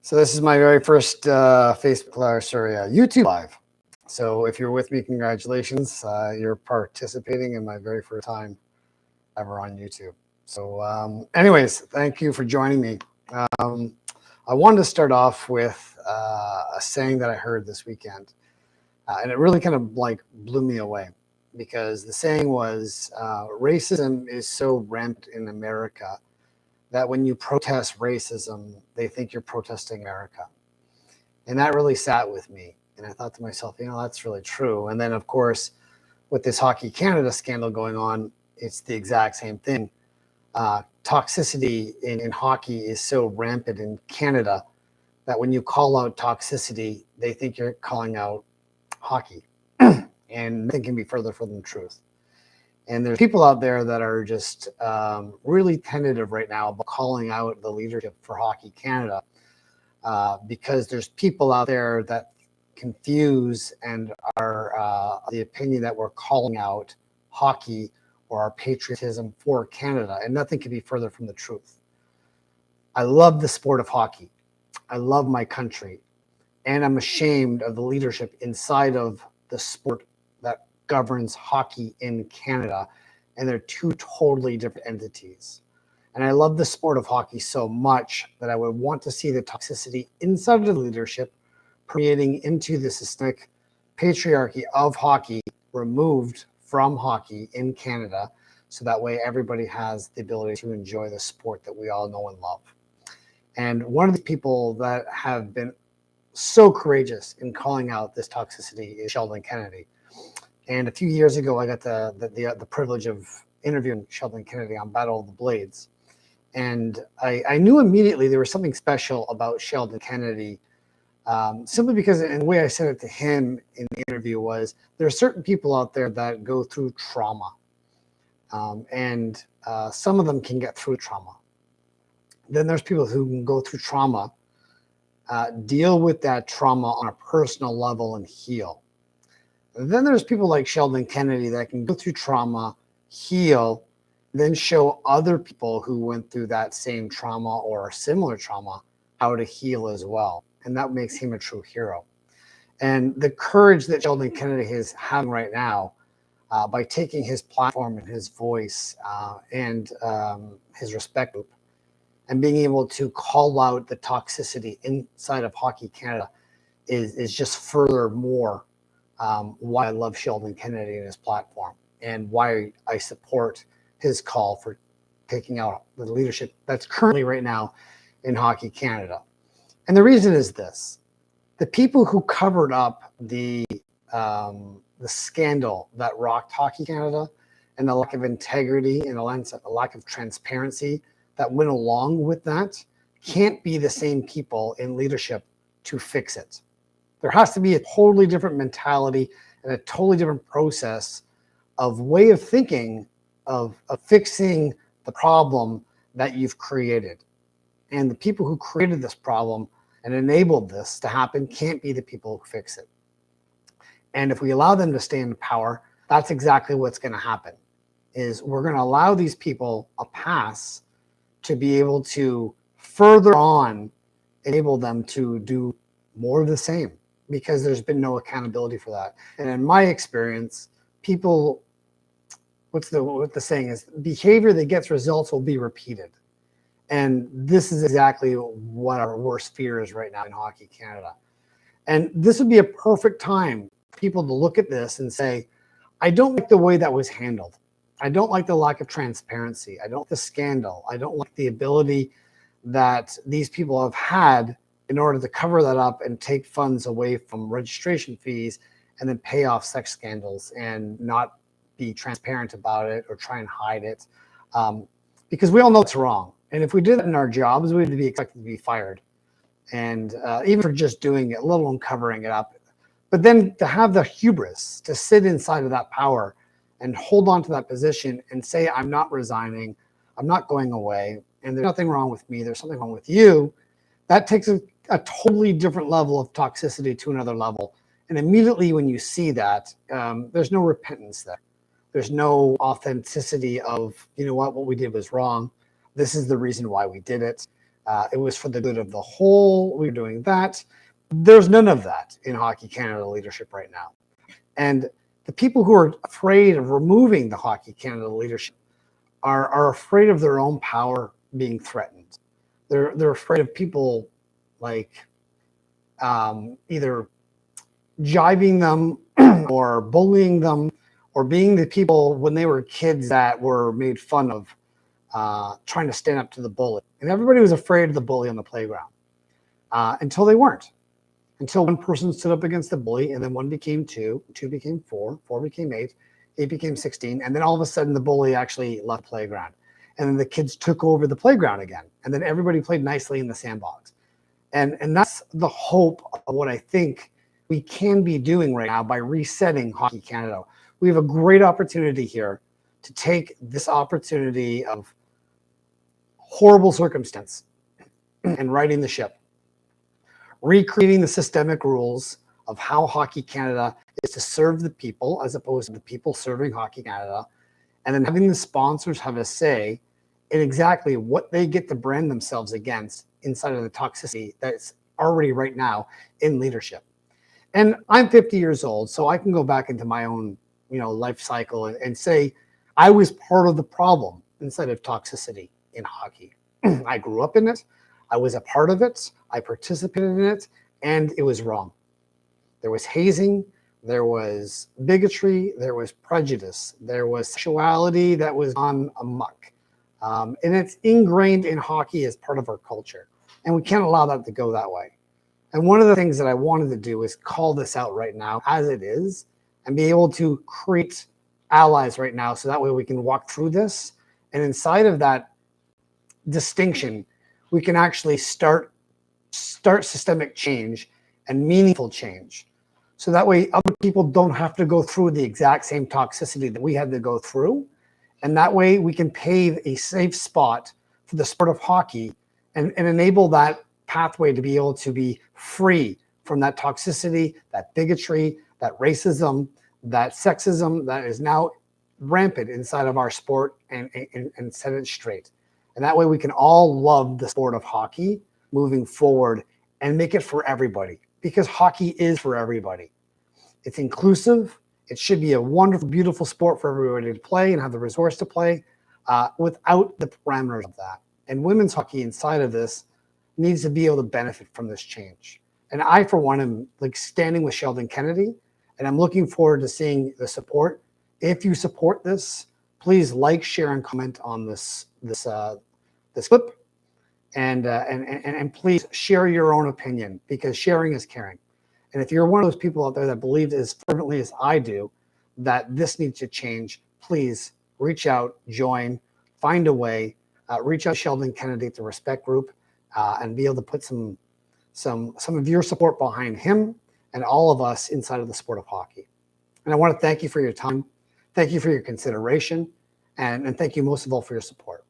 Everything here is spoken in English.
So this is my very first YouTube live. So if you're with me, congratulations. You're participating in my very first time ever on YouTube. So anyways, thank you for joining me. I wanted to start off with a saying that I heard this weekend. And it really kind of like blew me away because the saying was, racism is so rampant in America that when you protest racism, they think you're protesting America. And that really sat with me. And I thought to myself, that's really true. And then, of course, with this Hockey Canada scandal going on, it's the exact same thing. Toxicity in hockey is so rampant in Canada that when you call out toxicity, they think you're calling out hockey. And nothing can be further from the truth. And there's people out there that are just really tentative right now about calling out the leadership for Hockey Canada because there's people out there that confuse and are the opinion that we're calling out hockey or our patriotism for Canada. And nothing can be further from the truth. I love the sport of hockey. I love my country. And I'm ashamed of the leadership inside of the sport that governs hockey in Canada, and they're two totally different entities. And I love the sport of hockey so much that I would want to see the toxicity inside of the leadership permeating into the systemic patriarchy of hockey removed from hockey in Canada, so that way everybody has the ability to enjoy the sport that we all know and love. And one of the people that have been so courageous in calling out this toxicity is Sheldon Kennedy. And a few years ago, I got the privilege of interviewing Sheldon Kennedy on Battle of the Blades. And I knew immediately there was something special about Sheldon Kennedy, simply because, and the way I said it to him in the interview was, there are certain people out there that go through trauma. And some of them can get through trauma. Then there's people who can go through trauma, deal with that trauma on a personal level and heal. Then there's people like Sheldon Kennedy that can go through trauma, heal, then show other people who went through that same trauma or similar trauma how to heal as well. And that makes him a true hero. And the courage that Sheldon Kennedy is having right now by taking his platform and his voice and his respect group and being able to call out the toxicity inside of Hockey Canada is just furthermore why I love Sheldon Kennedy and his platform, and why I support his call for taking out the leadership that's currently right now in Hockey Canada. And the reason is this: the people who covered up the scandal that rocked Hockey Canada and the lack of integrity and the lack of transparency that went along with that can't be the same people in leadership to fix it. There has to be a totally different mentality and a totally different process of way of thinking of fixing the problem that you've created. And the people who created this problem and enabled this to happen can't be the people who fix it. And if we allow them to stay in power, that's exactly what's going to happen. Is we're going to allow these people a pass to be able to further on enable them to do more of the same, because there's been no accountability for that. And in my experience, people, what the saying is, behavior that gets results will be repeated. And this is exactly what our worst fear is right now in Hockey Canada. And this would be a perfect time for people to look at this and say, I don't like the way that was handled. I don't like the lack of transparency. I don't like the scandal. I don't like the ability that these people have had in order to cover that up and take funds away from registration fees and then pay off sex scandals and not be transparent about it or try and hide it. Because we all know it's wrong. And if we did it in our jobs, we'd be expected to be fired. And even for just doing it, let alone covering it up. But then to have the hubris to sit inside of that power and hold on to that position and say, I'm not resigning, I'm not going away, and there's nothing wrong with me, there's something wrong with you, that takes a totally different level of toxicity to another level. And immediately when you see that, there's no repentance there. There's no authenticity of, what we did was wrong. This is the reason why we did it. It was for the good of the whole. We were doing that. There's none of that in Hockey Canada leadership right now. And the people who are afraid of removing the Hockey Canada leadership are afraid of their own power being threatened. They're afraid of people like either jibing them or bullying them or being the people when they were kids that were made fun of trying to stand up to the bully. And everybody was afraid of the bully on the playground until they weren't. Until one person stood up against the bully, and then one became two, two became four, four became eight, eight became 16, and then all of a sudden the bully actually left the playground. And then the kids took over the playground again. And then everybody played nicely in the sandbox. And that's the hope of what I think we can be doing right now by resetting Hockey Canada. We have a great opportunity here to take this opportunity of horrible circumstance and righting the ship, recreating the systemic rules of how Hockey Canada is to serve the people as opposed to the people serving Hockey Canada, and then having the sponsors have a say in exactly what they get to brand themselves against inside of the toxicity that's already right now in leadership. And I'm 50 years old, so I can go back into my own, life cycle and say I was part of the problem inside of toxicity in hockey. I grew up in it. I was a part of it. I participated in it, and it was wrong. There was hazing. There was bigotry. There was prejudice. There was sexuality that was on amok. And it's ingrained in hockey as part of our culture. And we can't allow that to go that way. And one of the things that I wanted to do is call this out right now as it is and be able to create allies right now so that way we can walk through this. And inside of that distinction, we can actually start systemic change and meaningful change. So that way other people don't have to go through the exact same toxicity that we had to go through. And that way we can pave a safe spot for the sport of hockey and enable that pathway to be able to be free from that toxicity, that bigotry, that racism, that sexism that is now rampant inside of our sport and set it straight. And that way we can all love the sport of hockey moving forward and make it for everybody, because hockey is for everybody. It's inclusive. It should be a wonderful, beautiful sport for everybody to play and have the resource to play without the parameters of that. And women's hockey inside of this needs to be able to benefit from this change. And I, for one, am like standing with Sheldon Kennedy, and I'm looking forward to seeing the support. If you support this, please like, share, and comment on this clip, and please share your own opinion, because sharing is caring. And if you're one of those people out there that believes as fervently as I do that this needs to change, please reach out, join, find a way, reach out to Sheldon Kennedy at the Respect Group, and be able to put some of your support behind him and all of us inside of the sport of hockey. And I want to thank you for your time. Thank you for your consideration. And thank you most of all for your support.